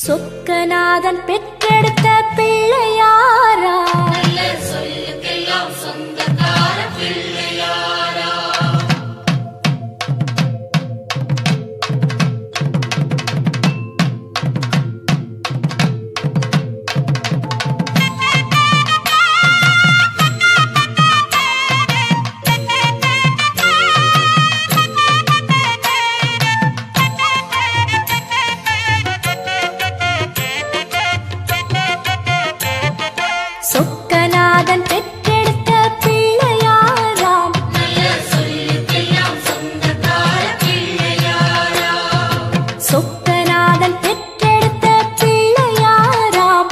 சொக்கநாதன் பெற்றெடுத்த பிள்ளையாரா, சொல்லுக்கெல்லாம் சொந்தக்கார பிள்ளையாரா. சொக்கநாதன் பெற்றெடுத்த பிள்ளையாராம், சொல்லுக்கெல்லாம் சொந்தக்கார பிள்ளையாரா. சொக்கநாதன் பெற்றெடுத்த பிள்ளையாராம்,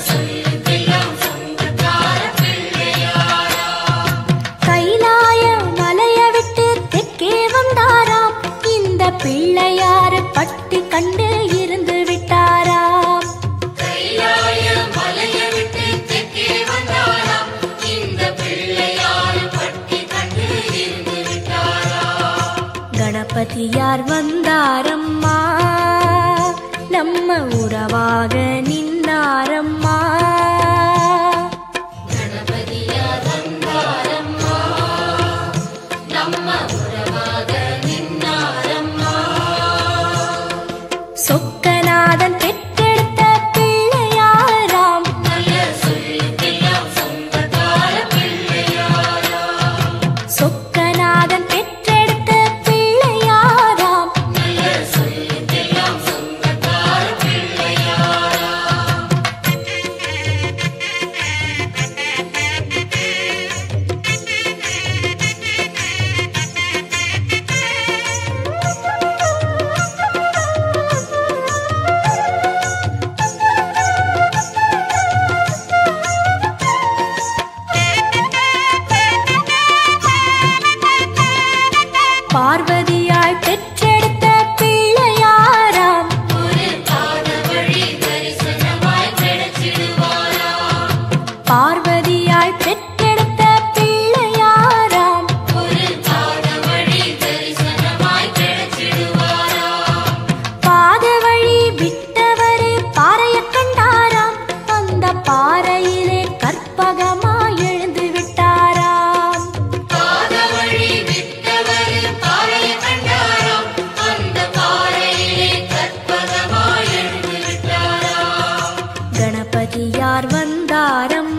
சொல்லுக்கெல்லாம் சொந்தக்கார பிள்ளையாரா. கைலாய மலைய விட்டு தெற்கே வந்தாராம், இந்த பிள்ளையாரு பட்டி கண்டு இருந்து விட்டாராம். கைலாய மலைய விட்டு தெற்கே வந்தாராம், இந்த பிள்ளையாரு பட்டி கண்டு இருந்து விட்டாரா. கணபதியார் வந்தாரம்மா, நம்ம உறவாக நின்னாரம்மா. கணபதியார் வந்தாரம்மா, நம்ம உறவாக நின்னாரம்மா. சொக்கநாதன் பெற்றெடுத்த பிள்ளையாராம், சொல்லுக்கெல்லாம் சொந்தக்கார பிள்ளையாரா. சொக்கநாதன் பெற்றெடுத்த பிள்ளையாராம், சொல்லுக்கெல்லாம் சொந்தக்கார பிள்ளையாரா. பார்வதியாய் பெற்றெடுத்த பிள்ளையாராம், ஒரு பாத வழி தரிசனமாய் கிடைச்சிடுவாரா. பார்வதியாய் பெற்றெடுத்த பிள்ளையாராம், ஒரு பாத வழி தரிசனமாய் கிடைச்சிடுவாரா. பாத வழி விட்டவரு பாறைய கண்டாராம், அந்த பாறையிலே கற்பகமாய் எழுந்து விட்டாராம். பாத வழி விட்டவர் பாறையை கண்டாராம், அந்த பாறையிலே கற்பகமாய் எழுந்து விட்டாரா. கணபதியார் வந்தாரம்